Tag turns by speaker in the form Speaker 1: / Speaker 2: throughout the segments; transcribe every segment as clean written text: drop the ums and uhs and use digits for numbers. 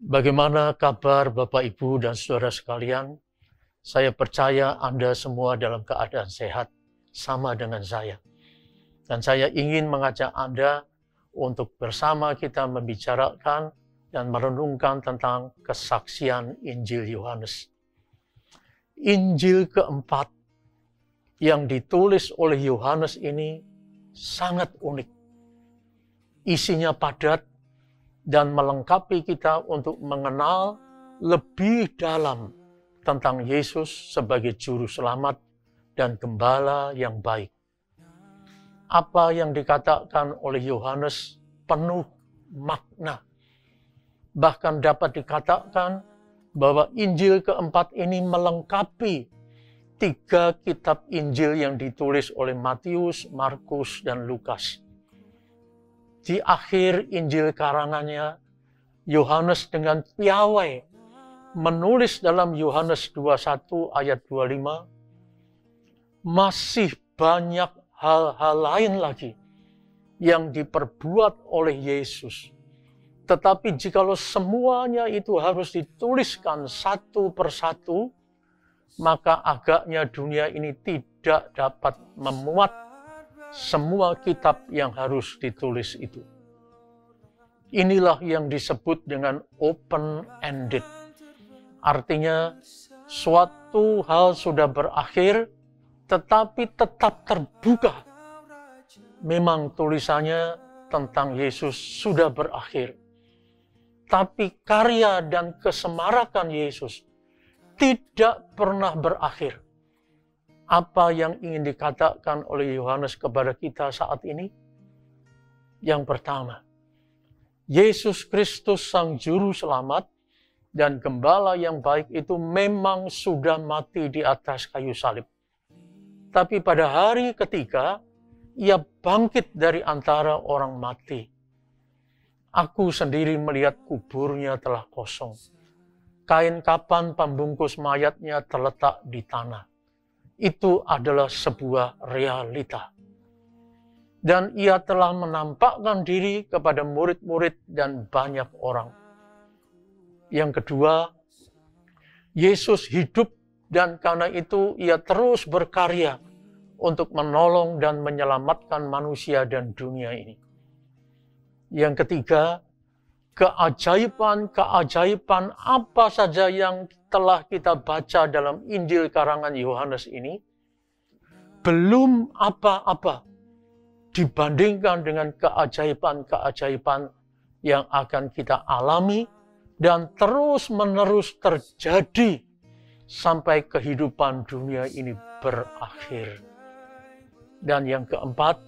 Speaker 1: Bagaimana kabar Bapak, Ibu, dan Saudara sekalian? Saya percaya Anda semua dalam keadaan sehat, sama dengan saya. Dan saya ingin mengajak Anda untuk bersama kita membicarakan dan merenungkan tentang kesaksian Injil Yohanes. Injil keempat yang ditulis oleh Yohanes ini sangat unik. Isinya padat dan melengkapi kita untuk mengenal lebih dalam tentang Yesus sebagai juru selamat dan gembala yang baik. Apa yang dikatakan oleh Yohanes penuh makna. Bahkan dapat dikatakan bahwa Injil keempat ini melengkapi 3 kitab Injil yang ditulis oleh Matius, Markus, dan Lukas. Di akhir Injil karangannya, Yohanes dengan piawai menulis dalam Yohanes 21 ayat 25, masih banyak hal-hal lain lagi yang diperbuat oleh Yesus. Tetapi jikalau semuanya itu harus dituliskan satu persatu, maka agaknya dunia ini tidak dapat memuat semua kitab yang harus ditulis itu. Inilah yang disebut dengan open-ended. Artinya, suatu hal sudah berakhir, tetapi tetap terbuka. Memang tulisannya tentang Yesus sudah berakhir. Tapi karya dan kesemarakan Yesus tidak pernah berakhir. Apa yang ingin dikatakan oleh Yohanes kepada kita saat ini? Yang pertama, Yesus Kristus Sang Juru Selamat dan Gembala yang baik itu memang sudah mati di atas kayu salib. Tapi pada hari ketiga, Ia bangkit dari antara orang mati. Aku sendiri melihat kuburnya telah kosong. Kain kapan pembungkus mayatnya terletak di tanah. Itu adalah sebuah realita. Dan Ia telah menampakkan diri kepada murid-murid dan banyak orang. Yang kedua, Yesus hidup dan karena itu Ia terus berkarya untuk menolong dan menyelamatkan manusia dan dunia ini. Yang ketiga, keajaiban-keajaiban apa saja yang telah kita baca dalam Injil karangan Yohanes ini belum apa-apa dibandingkan dengan keajaiban-keajaiban yang akan kita alami dan terus-menerus terjadi sampai kehidupan dunia ini berakhir. Dan yang keempat,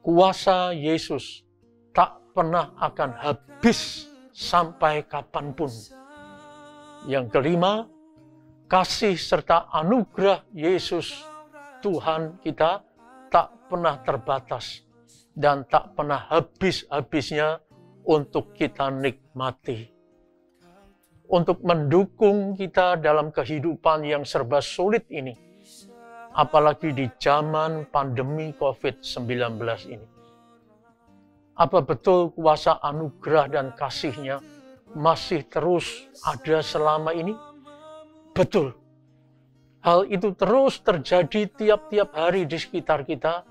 Speaker 1: kuasa Yesus tak pernah akan habis sampai kapanpun. Yang kelima, kasih serta anugerah Yesus Tuhan kita tak pernah terbatas dan tak pernah habis-habisnya untuk kita nikmati. Untuk mendukung kita dalam kehidupan yang serba sulit ini, apalagi di zaman pandemi COVID-19 ini. Apa betul kuasa anugerah dan kasih-Nya masih terus ada selama ini? Betul. Hal itu terus terjadi tiap-tiap hari di sekitar kita,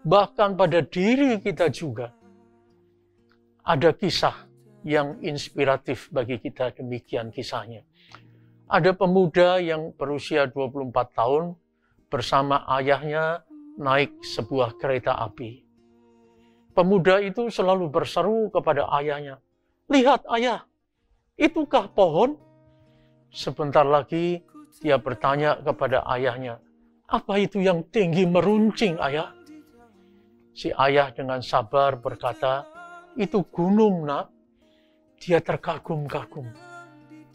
Speaker 1: bahkan pada diri kita juga. Ada kisah yang inspiratif bagi kita, demikian kisahnya. Ada pemuda yang berusia 24 tahun bersama ayahnya naik sebuah kereta api. Pemuda itu selalu berseru kepada ayahnya, "Lihat ayah, itukah pohon?" Sebentar lagi dia bertanya kepada ayahnya, "Apa itu yang tinggi meruncing, ayah?" Si ayah dengan sabar berkata, "Itu gunung, nak." Dia terkagum-kagum.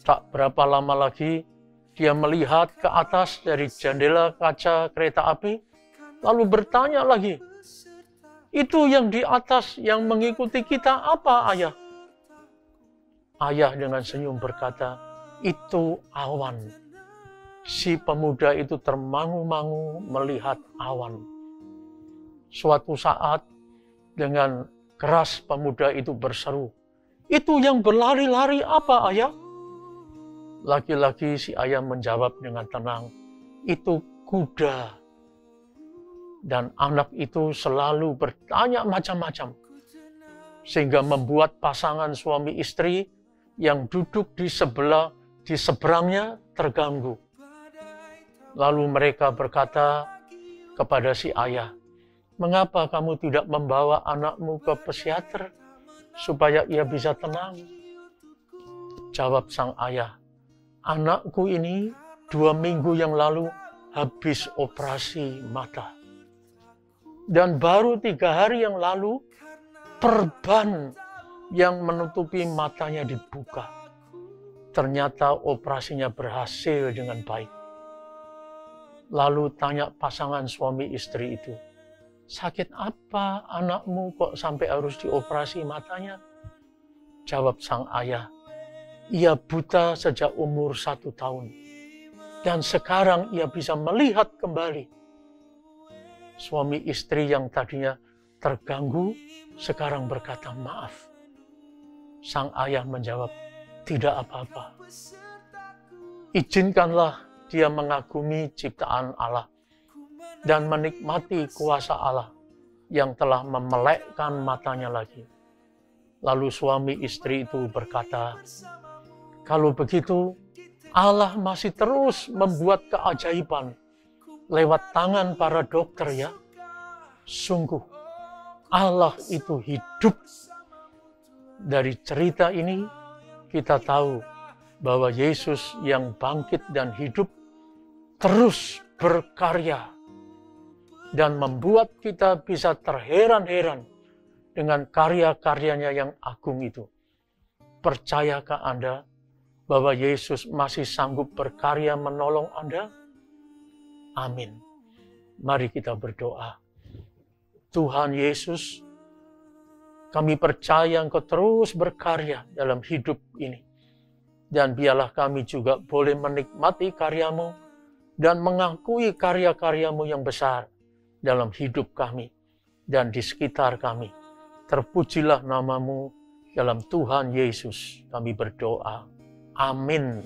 Speaker 1: Tak berapa lama lagi, dia melihat ke atas dari jendela kaca kereta api, lalu bertanya lagi, "Itu yang di atas yang mengikuti kita apa, ayah?" Ayah dengan senyum berkata, "Itu awan." Si pemuda itu termangu-mangu melihat awan. Suatu saat dengan keras pemuda itu berseru, Itu yang berlari-lari apa, ayah? Laki-laki si ayah menjawab dengan tenang, itu kuda. Dan anak itu selalu bertanya macam-macam, sehingga membuat pasangan suami istri yang duduk di seberangnya terganggu. Lalu mereka berkata kepada si ayah, mengapa kamu tidak membawa anakmu ke psikiater supaya ia bisa tenang? Jawab sang ayah, anakku ini 2 minggu yang lalu habis operasi mata. Dan baru 3 hari yang lalu, perban yang menutupi matanya dibuka. Ternyata operasinya berhasil dengan baik. Lalu tanya pasangan suami istri itu, sakit apa anakmu kok sampai harus dioperasi matanya? Jawab sang ayah, ia buta sejak umur 1 tahun. Dan sekarang ia bisa melihat kembali. Suami istri yang tadinya terganggu, sekarang berkata maaf. Sang ayah menjawab, tidak apa-apa. Izinkanlah dia mengagumi ciptaan Allah dan menikmati kuasa Allah yang telah memelekkan matanya lagi. Lalu suami istri itu berkata, kalau begitu Allah masih terus membuat keajaiban lewat tangan para dokter ya. Sungguh, Allah itu hidup. Dari cerita ini, kita tahu bahwa Yesus yang bangkit dan hidup terus berkarya dan membuat kita bisa terheran-heran dengan karya-karyanya yang agung itu. Percayakah Anda bahwa Yesus masih sanggup berkarya menolong Anda? Amin. Mari kita berdoa. Tuhan Yesus, kami percaya Engkau terus berkarya dalam hidup ini. Dan biarlah kami juga boleh menikmati karya-Mu dan mengakui karya-karya-Mu yang besar dalam hidup kami dan di sekitar kami. Terpujilah nama-Mu dalam Tuhan Yesus. Kami berdoa. Amin.